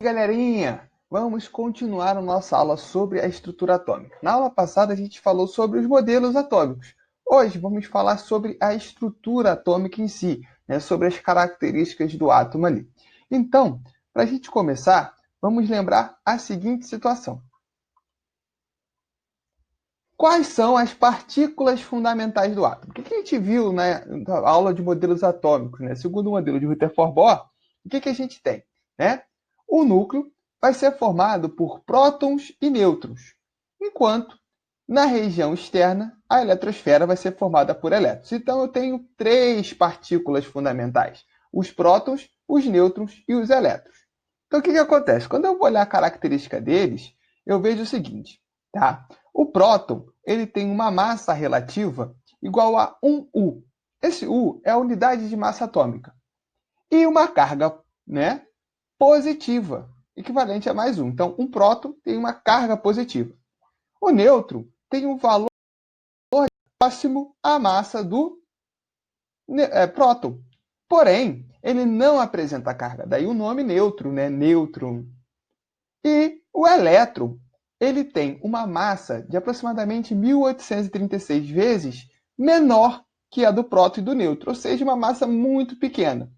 Galerinha, vamos continuar a nossa aula sobre a estrutura atômica. Na aula passada a gente falou sobre os modelos atômicos. Hoje vamos falar sobre a estrutura atômica em si, sobre as características do átomo ali. Então, para a gente começar, vamos lembrar a seguinte situação. Quais são as partículas fundamentais do átomo? O que a gente viu na aula de modelos atômicos? Segundo o modelo de Rutherford-Bohr, o que a gente tem? O núcleo vai ser formado por prótons e nêutrons, enquanto na região externa a eletrosfera vai ser formada por elétrons. Então eu tenho três partículas fundamentais: os prótons, os nêutrons e os elétrons. Então o que acontece? Quando eu vou olhar a característica deles, eu vejo o seguinte, tá? O próton ele tem uma massa relativa igual a 1U. Esse U é a unidade de massa atômica. E uma carga, positiva, equivalente a mais 1. Então, um próton tem uma carga positiva. O nêutron tem um valor próximo à massa do próton. Porém, ele não apresenta carga. Daí o nome neutro, nêutron. E o elétron, ele tem uma massa de aproximadamente 1836 vezes menor que a do próton e do nêutron, ou seja, uma massa muito pequena.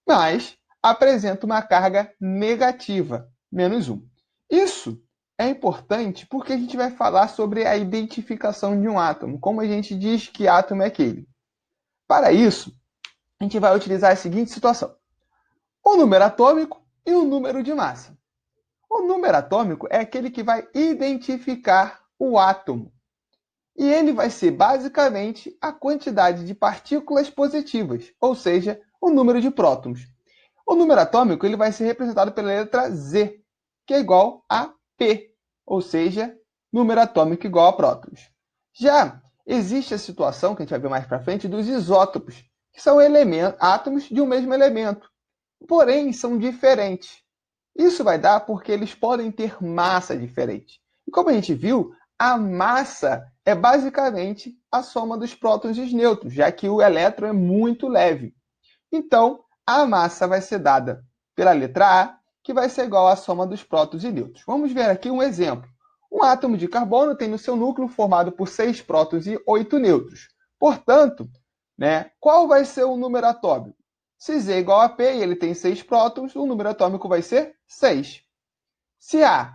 Mas apresenta uma carga negativa, menos 1. Isso é importante porque a gente vai falar sobre a identificação de um átomo, como a gente diz que átomo é aquele. Para isso, a gente vai utilizar a seguinte situação: o número atômico e o número de massa. O número atômico é aquele que vai identificar o átomo. E ele vai ser basicamente a quantidade de partículas positivas, ou seja, o número de prótons. O número atômico ele vai ser representado pela letra Z, que é igual a P, ou seja, número atômico igual a prótons. Já existe a situação, que a gente vai ver mais para frente, dos isótopos, que são átomos de um mesmo elemento, porém são diferentes. Isso vai dar porque eles podem ter massa diferente. E como a gente viu, a massa é basicamente a soma dos prótons e os nêutrons, já que o elétron é muito leve. Então, a massa vai ser dada pela letra A, que vai ser igual à soma dos prótons e nêutrons. Vamos ver aqui um exemplo. Um átomo de carbono tem no seu núcleo formado por 6 prótons e 8 nêutrons. Portanto, qual vai ser o número atômico? Se Z é igual a P e ele tem 6 prótons, o número atômico vai ser 6. Se A,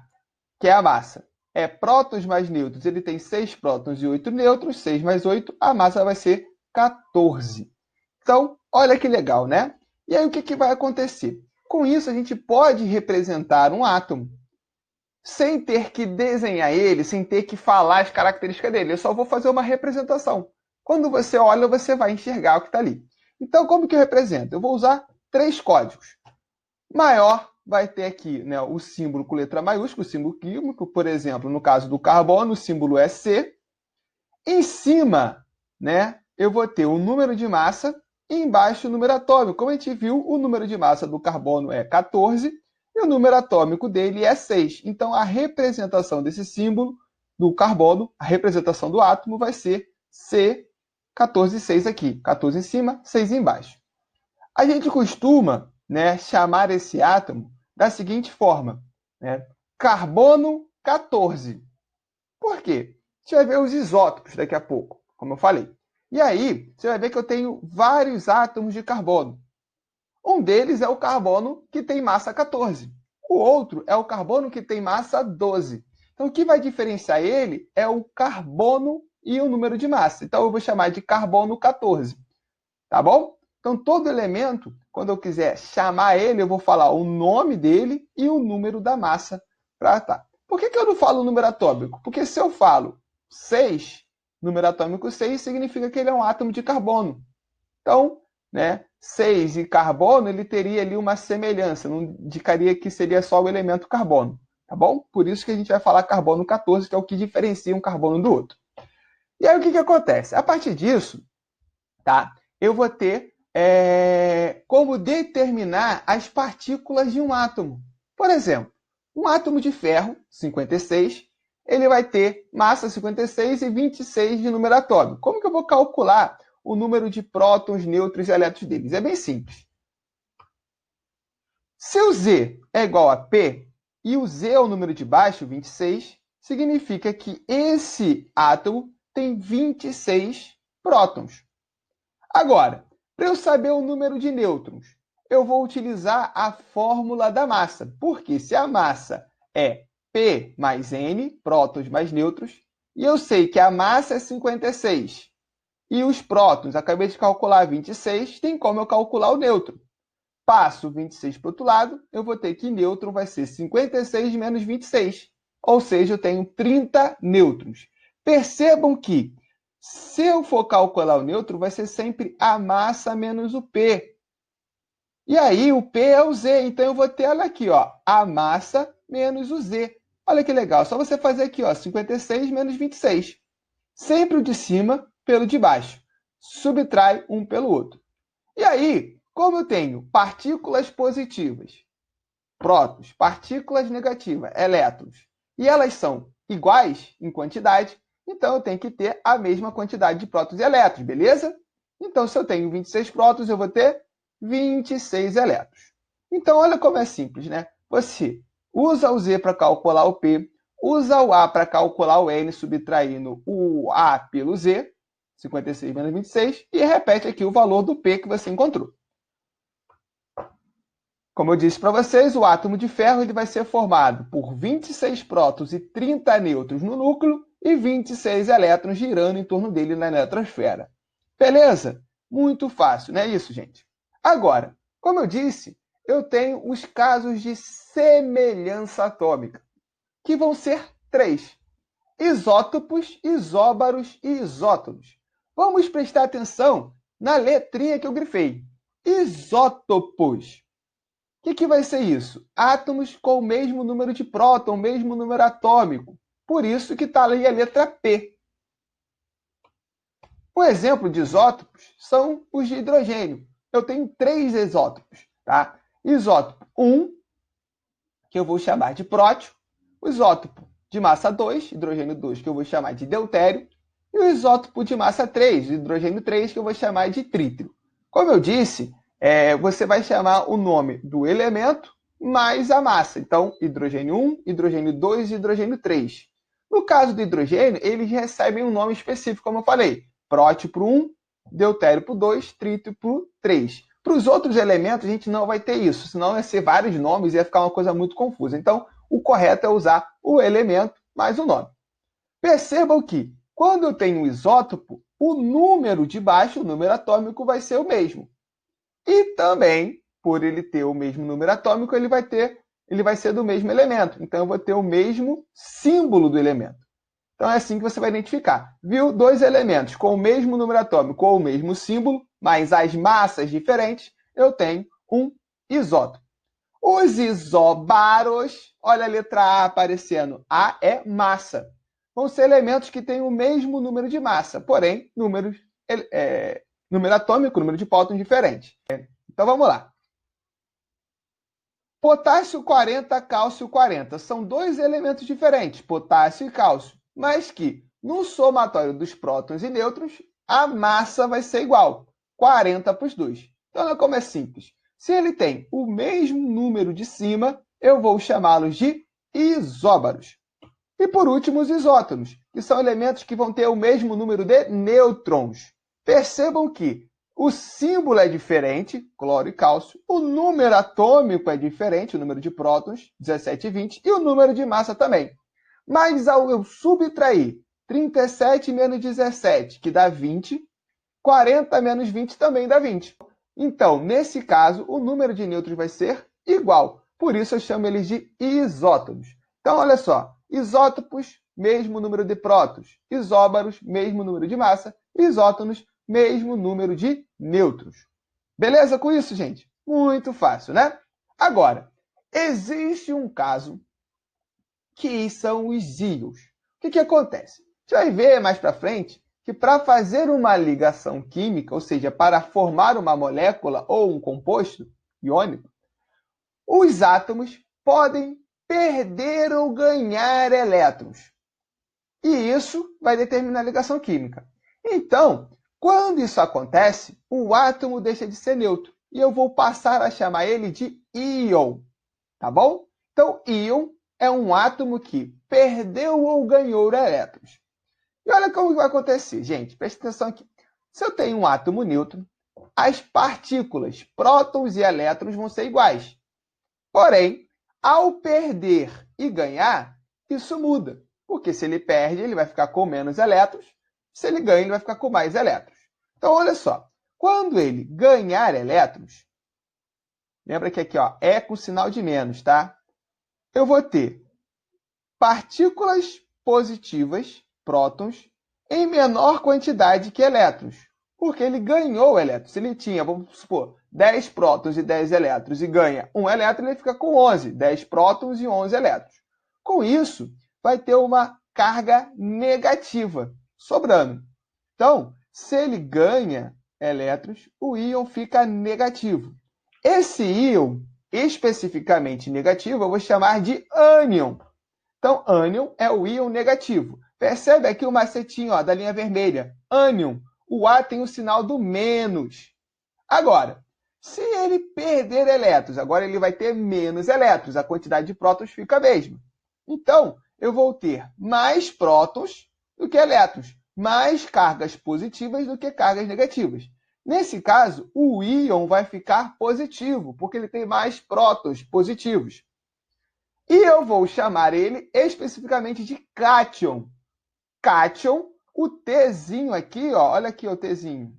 que é a massa, é prótons mais nêutrons, ele tem 6 prótons e 8 nêutrons, 6 mais 8, a massa vai ser 14. Então, olha que legal, né? E aí o que vai acontecer? Com isso, a gente pode representar um átomo sem ter que desenhar ele, sem ter que falar as características dele. Eu só vou fazer uma representação. Quando você olha, você vai enxergar o que está ali. Então, como que eu represento? Eu vou usar 3 códigos. Maior vai ter aqui o símbolo com letra maiúscula, o símbolo químico, por exemplo, no caso do carbono, o símbolo é C. Em cima, eu vou ter o número de massa e embaixo o número atômico. Como a gente viu, o número de massa do carbono é 14 e o número atômico dele é 6. Então, a representação desse símbolo do carbono, a representação do átomo vai ser C14 e 6 aqui. 14 em cima, 6 embaixo. A gente costuma chamar esse átomo da seguinte forma: carbono 14. Por quê? A gente vai ver os isótopos daqui a pouco, como eu falei. E aí, você vai ver que eu tenho vários átomos de carbono. Um deles é o carbono que tem massa 14. O outro é o carbono que tem massa 12. Então, o que vai diferenciar ele é o carbono e o número de massa. Então, eu vou chamar de carbono 14. Tá bom? Então, todo elemento, quando eu quiser chamar ele, eu vou falar o nome dele e o número da massa para estar. Por que eu não falo o número atômico? Porque se eu falo 6, número atômico 6, significa que ele é um átomo de carbono. Então, 6 e carbono, ele teria ali uma semelhança, não indicaria que seria só o elemento carbono. Tá bom? Por isso que a gente vai falar carbono 14, que é o que diferencia um carbono do outro. E aí, o que acontece? A partir disso, eu vou ter como determinar as partículas de um átomo. Por exemplo, um átomo de ferro, 56, ele vai ter massa 56 e 26 de número atômico. Como que eu vou calcular o número de prótons, nêutrons e elétrons deles? É bem simples. Se o Z é igual a P, e o Z é o número de baixo, 26, significa que esse átomo tem 26 prótons. Agora, para eu saber o número de nêutrons, eu vou utilizar a fórmula da massa, porque se a massa é P mais N, prótons mais nêutrons, e eu sei que a massa é 56, e os prótons, acabei de calcular 26, tem como eu calcular o nêutron. Passo 26 para o outro lado, eu vou ter que nêutron vai ser 56 menos 26, ou seja, eu tenho 30 nêutrons. Percebam que, se eu for calcular o nêutron, vai ser sempre a massa menos o P. E aí, o P é o Z, então eu vou ter, olha aqui, ó, a massa menos o Z. Olha que legal, só você fazer aqui, ó, 56 menos 26. Sempre o de cima pelo de baixo. Subtrai um pelo outro. E aí, como eu tenho partículas positivas, prótons, partículas negativas, elétrons, e elas são iguais em quantidade, então eu tenho que ter a mesma quantidade de prótons e elétrons, beleza? Então, se eu tenho 26 prótons, eu vou ter 26 elétrons. Então, olha como é simples, né? Você usa o Z para calcular o P, usa o A para calcular o N, subtraindo o A pelo Z, 56 menos 26, e repete aqui o valor do P que você encontrou. Como eu disse para vocês, o átomo de ferro ele vai ser formado por 26 prótons e 30 nêutrons no núcleo e 26 elétrons girando em torno dele na eletrosfera. Beleza? Muito fácil, não é isso, gente? Agora, como eu disse, eu tenho os casos de semelhança atômica, que vão ser 3. Isótopos, isóbaros e isótonos. Vamos prestar atenção na letrinha que eu grifei. Isótopos. O que vai ser isso? Átomos com o mesmo número de próton, mesmo número atômico. Por isso que está ali a letra P. Um exemplo de isótopos são os de hidrogênio. Eu tenho 3 isótopos. Tá? Isótopo 1, que eu vou chamar de prótio. O isótopo de massa 2, hidrogênio 2, que eu vou chamar de deutério. E o isótopo de massa 3, hidrogênio 3, que eu vou chamar de trítrio. Como eu disse, você vai chamar o nome do elemento mais a massa. Então, hidrogênio 1, hidrogênio 2 e hidrogênio 3. No caso do hidrogênio, eles recebem um nome específico, como eu falei. Prótio para o 1, deutério para o 2, trítrio para o 3. Para os outros elementos, a gente não vai ter isso, senão ia ser vários nomes e ia ficar uma coisa muito confusa. Então, o correto é usar o elemento mais o nome. Percebam que, quando eu tenho um isótopo, o número de baixo, o número atômico, vai ser o mesmo. E também, por ele ter o mesmo número atômico, ele vai ser do mesmo elemento. Então, eu vou ter o mesmo símbolo do elemento. Então, é assim que você vai identificar. Viu? 2 elementos com o mesmo número atômico ou o mesmo símbolo, mas as massas diferentes, eu tenho um isótopo. Os isóbaros, olha a letra A aparecendo. A é massa. Vão ser elementos que têm o mesmo número de massa, porém, número atômico, número de prótons diferentes. Então, vamos lá. Potássio 40, cálcio 40. São 2 elementos diferentes, potássio e cálcio, mas que, no somatório dos prótons e nêutrons, a massa vai ser igual, 40 para os dois. Então, olha como é simples. Se ele tem o mesmo número de cima, eu vou chamá-los de isóbaros. E, por último, os isótonos, que são elementos que vão ter o mesmo número de nêutrons. Percebam que o símbolo é diferente, cloro e cálcio, o número atômico é diferente, o número de prótons, 17 e 20, e o número de massa também. Mas ao eu subtrair 37 menos 17, que dá 20, 40 menos 20 também dá 20. Então, nesse caso, o número de nêutrons vai ser igual. Por isso, eu chamo eles de isótopos. Então, olha só. Isótopos, mesmo número de prótons. Isóbaros, mesmo número de massa. Isótonos, mesmo número de nêutrons. Beleza com isso, gente? Muito fácil, né? Agora, existe um caso que são os íons. O que acontece? Você vai ver mais para frente que para fazer uma ligação química, ou seja, para formar uma molécula ou um composto iônico, os átomos podem perder ou ganhar elétrons. E isso vai determinar a ligação química. Então, quando isso acontece, o átomo deixa de ser neutro. e eu vou passar a chamar ele de íon, tá bom? Então, íon é um átomo que perdeu ou ganhou elétrons. E olha como vai acontecer, gente, presta atenção aqui. Se eu tenho um átomo neutro, as partículas, prótons e elétrons vão ser iguais. Porém, ao perder e ganhar, isso muda. Porque se ele perde, ele vai ficar com menos elétrons. Se ele ganha, ele vai ficar com mais elétrons. Então, olha só. Quando ele ganhar elétrons, lembra que aqui ó, é com sinal de menos, tá? Eu vou ter partículas positivas, prótons, em menor quantidade que elétrons. Porque ele ganhou elétrons. Se ele tinha, vamos supor, 10 prótons e 10 elétrons e ganha 1 elétron, ele fica com 11. 10 prótons e 11 elétrons. Com isso, vai ter uma carga negativa sobrando. Então, se ele ganha elétrons, o íon fica negativo. Esse íon, especificamente negativo, eu vou chamar de ânion. Então, ânion é o íon negativo. Percebe aqui o macetinho ó, da linha vermelha. Ânion. O A tem o sinal do menos. Agora, se ele perder elétrons, agora ele vai ter menos elétrons. A quantidade de prótons fica a mesma. Então, eu vou ter mais prótons do que elétrons. Mais cargas positivas do que cargas negativas. Nesse caso, o íon vai ficar positivo, porque ele tem mais prótons positivos. E eu vou chamar ele especificamente de cátion. Cátion, o Tzinho aqui, ó, olha aqui o Tzinho,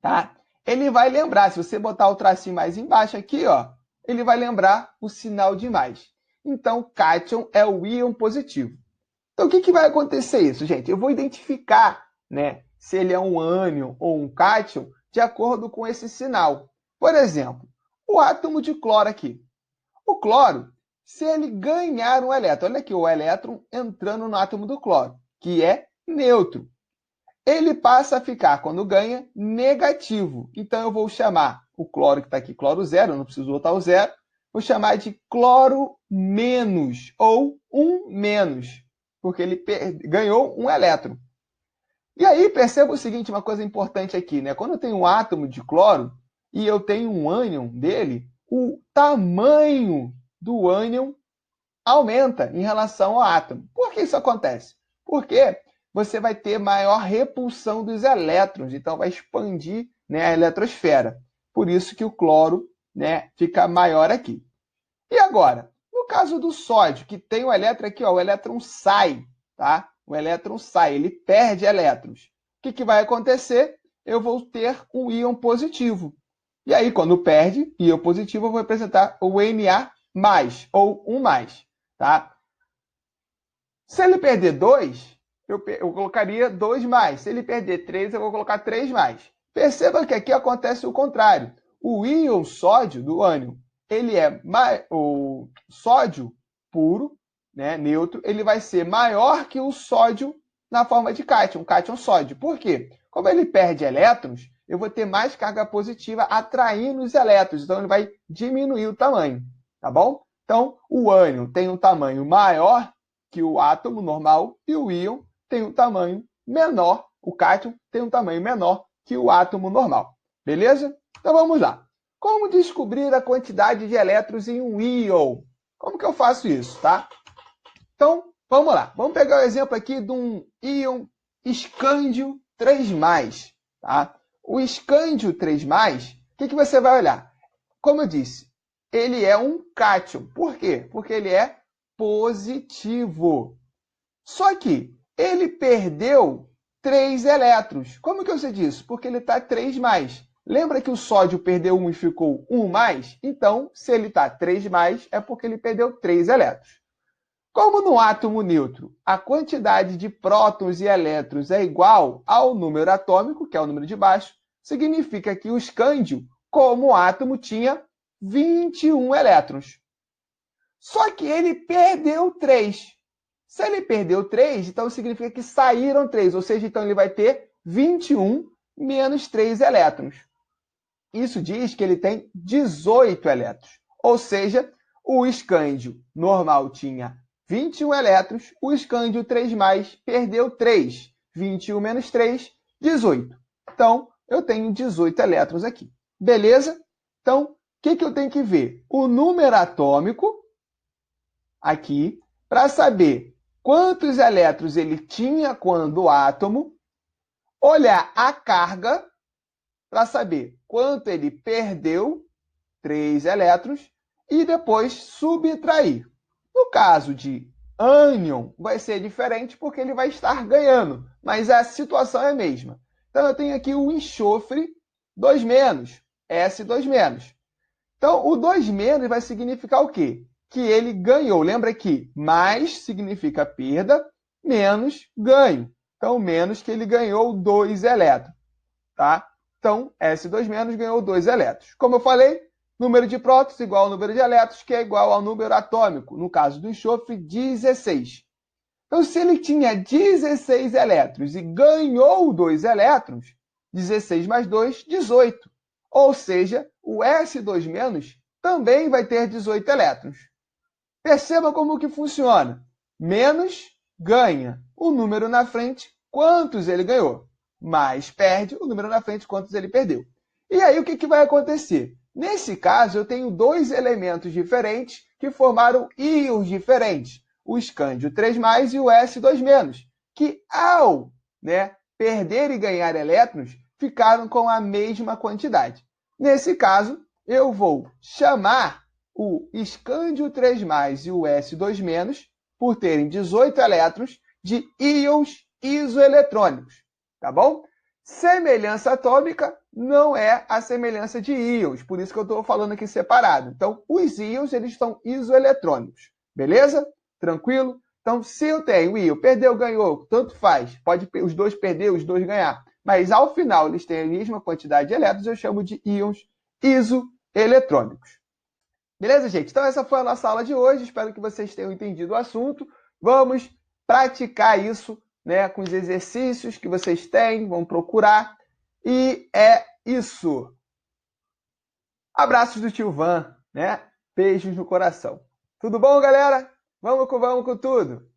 tá? Ele vai lembrar, se você botar o tracinho mais embaixo aqui, ó, ele vai lembrar o sinal de mais. Então, cátion é o íon positivo. Então, o que vai acontecer isso, gente? Eu vou identificar, né, se ele é um ânion ou um cátion de acordo com esse sinal. Por exemplo, o átomo de cloro aqui. O cloro, se ele ganhar um elétron, olha aqui o elétron entrando no átomo do cloro, que é neutro. Ele passa a ficar, quando ganha, negativo. Então, eu vou chamar o cloro que está aqui, cloro zero, não preciso botar o zero, vou chamar de cloro menos, ou 1-, porque ele ganhou um elétron. E aí, perceba o seguinte, uma coisa importante aqui, né? Quando eu tenho um átomo de cloro e eu tenho um ânion dele, o tamanho do ânion aumenta em relação ao átomo. Por que isso acontece? Porque você vai ter maior repulsão dos elétrons, então vai expandir, né, a eletrosfera. Por isso que o cloro, né, fica maior aqui. E agora, no caso do sódio, que tem o elétron aqui, ó, o elétron sai, tá? O elétron sai, ele perde elétrons. O que vai acontecer? Eu vou ter um íon positivo. E aí, quando perde íon positivo, eu vou representar o Na+, ou 1+, tá? Se ele perder 2, eu colocaria 2+. Se ele perder 3, eu vou colocar 3+. Perceba que aqui acontece o contrário. O íon sódio do ânion, ele é o sódio puro, né, neutro, ele vai ser maior que o sódio na forma de cátion, cátion sódio. Por quê? Como ele perde elétrons, eu vou ter mais carga positiva atraindo os elétrons, então ele vai diminuir o tamanho, tá bom? Então, o ânion tem um tamanho maior que o átomo normal e o íon tem um tamanho menor, o cátion tem um tamanho menor que o átomo normal. Beleza? Então vamos lá. Como descobrir a quantidade de elétrons em um íon? Como que eu faço isso, tá? Então, vamos lá. Vamos pegar o exemplo aqui de um íon escândio 3+, tá? O escândio 3+, o que você vai olhar? Como eu disse, ele é um cátion. Por quê? Porque ele é positivo. Só que ele perdeu 3 elétrons. Como que eu sei disso? Porque ele está 3+. Lembra que o sódio perdeu 1 e ficou 1+? Então, se ele está 3+, é porque ele perdeu 3 elétrons. Como no átomo neutro, a quantidade de prótons e elétrons é igual ao número atômico, que é o número de baixo, significa que o escândio, como átomo, tinha 21 elétrons. Só que ele perdeu 3. Se ele perdeu 3, então significa que saíram 3, ou seja, então ele vai ter 21 menos 3 elétrons. Isso diz que ele tem 18 elétrons. Ou seja, o escândio normal tinha 21 elétrons, o escândio 3+, perdeu 3. 21 menos 3, 18. Então, eu tenho 18 elétrons aqui. Beleza? Então, o que eu tenho que ver? O número atômico, aqui, para saber quantos elétrons ele tinha quando o átomo, olhar a carga, para saber quanto ele perdeu, 3 elétrons, e depois subtrair. No caso de ânion, vai ser diferente porque ele vai estar ganhando, mas a situação é a mesma. Então, eu tenho aqui o enxofre 2-, S2-. Então, o 2- vai significar o quê? Que ele ganhou. Lembra que mais significa perda, menos ganho. Então, menos que ele ganhou 2 elétrons. Tá? Então, S2- ganhou 2 elétrons. Como eu falei, número de prótons igual ao número de elétrons, que é igual ao número atômico. No caso do enxofre, 16. Então, se ele tinha 16 elétrons e ganhou 2 elétrons, 16 mais 2, 18. Ou seja, o S2- também vai ter 18 elétrons. Perceba como que funciona. Menos ganha o número na frente, quantos ele ganhou. Mais perde o número na frente, quantos ele perdeu. E aí, o que vai acontecer? Nesse caso, eu tenho 2 elementos diferentes que formaram íons diferentes. O escândio 3+, e o S2-, que ao perder e ganhar elétrons, ficaram com a mesma quantidade. Nesse caso, eu vou chamar o escândio 3+, e o S2-, por terem 18 elétrons, de íons isoeletrônicos. Tá bom? Semelhança atômica não é a semelhança de íons, por isso que eu estou falando aqui separado. Então, os íons eles são isoeletrônicos. Beleza? Tranquilo? Então, se eu tenho íon, perdeu, ganhou, tanto faz. Pode os dois perder, os dois ganhar. Mas, ao final, eles têm a mesma quantidade de elétrons, eu chamo de íons isoeletrônicos. Beleza, gente? Então, essa foi a nossa aula de hoje. Espero que vocês tenham entendido o assunto. Vamos praticar isso, com os exercícios que vocês têm. Vão procurar. E é isso. Abraços do tio Van, Beijos no coração. Tudo bom, galera? Vamos com tudo.